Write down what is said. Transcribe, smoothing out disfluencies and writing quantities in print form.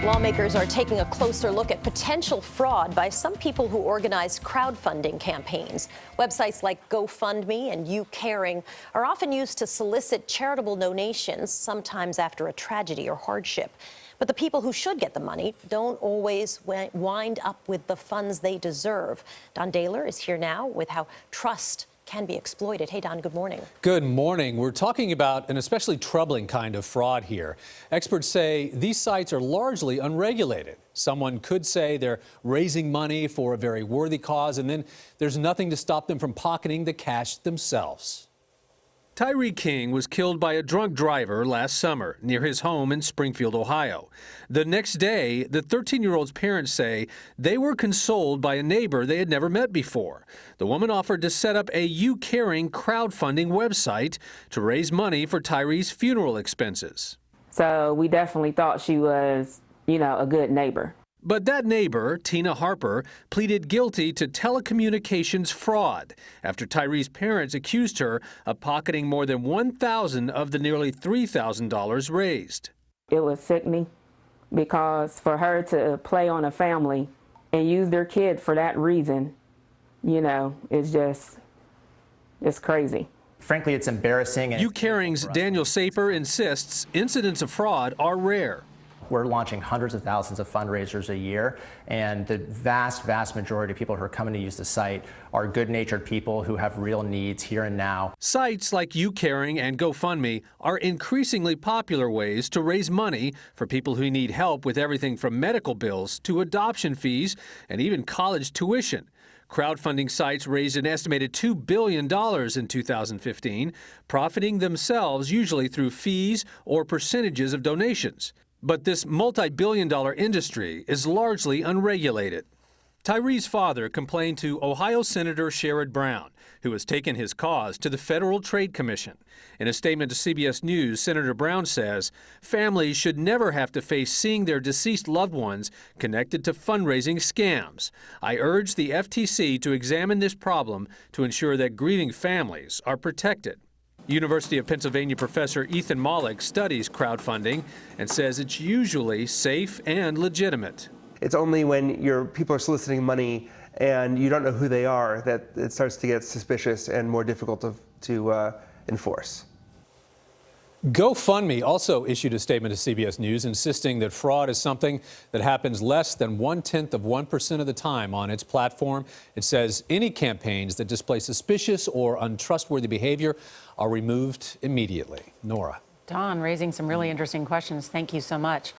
Lawmakers are taking a closer look at potential fraud by some people who organize crowdfunding campaigns. Websites like GoFundMe and You Caring are often used to solicit charitable donations, sometimes after a tragedy or hardship. But the people who should get the money don't always wind up with the funds they deserve. Don Daler is here now with how trust can be exploited. Hey, Don, good morning. Good morning. We're talking about an especially troubling kind of fraud here. Experts say these sites are largely unregulated. Someone could say they're raising money for a very worthy cause, and then there's nothing to stop them from pocketing the cash themselves. Tyree King was killed by a drunk driver last summer near his home in Springfield, Ohio. The next day, the 13-year-old's parents say they were consoled by a neighbor they had never met before. The woman offered to set up a You Caring crowdfunding website to raise money for Tyree's funeral expenses. So we definitely thought she was, a good neighbor. But that neighbor, Tina Harper, pleaded guilty to telecommunications fraud after Tyree's parents accused her of pocketing more than $1,000 of the nearly $3,000 raised. It was sickening because for her to play on a family and use their kid for that reason, it's crazy. Frankly, it's embarrassing. You Caring's Daniel Saper insists incidents of fraud are rare. We're launching hundreds of thousands of fundraisers a year, and the vast majority of people who are coming to use the site are good-natured people who have real needs here and now. Sites like You Caring and GoFundMe are increasingly popular ways to raise money for people who need help with everything from medical bills to adoption fees and even college tuition. Crowdfunding sites raised an estimated $2 billion in 2015, profiting themselves usually through fees or percentages of donations. But this multi-billion-dollar industry is largely unregulated. Tyree's father complained to Ohio Senator Sherrod Brown, who has taken his cause to the Federal Trade Commission. In a statement to CBS News, Senator Brown says families should never have to face seeing their deceased loved ones connected to fundraising scams. I urge the FTC to examine this problem to ensure that grieving families are protected. University of Pennsylvania professor Ethan Mollick studies crowdfunding and says it's usually safe and legitimate. It's only when people are soliciting money and you don't know who they are that it starts to get suspicious and more difficult to enforce. GoFundMe also issued a statement to CBS News insisting that fraud is something that happens less than 0.1% of the time on its platform. It says any campaigns that display suspicious or untrustworthy behavior are removed immediately. Nora. Don, raising some really interesting questions. Thank you so much.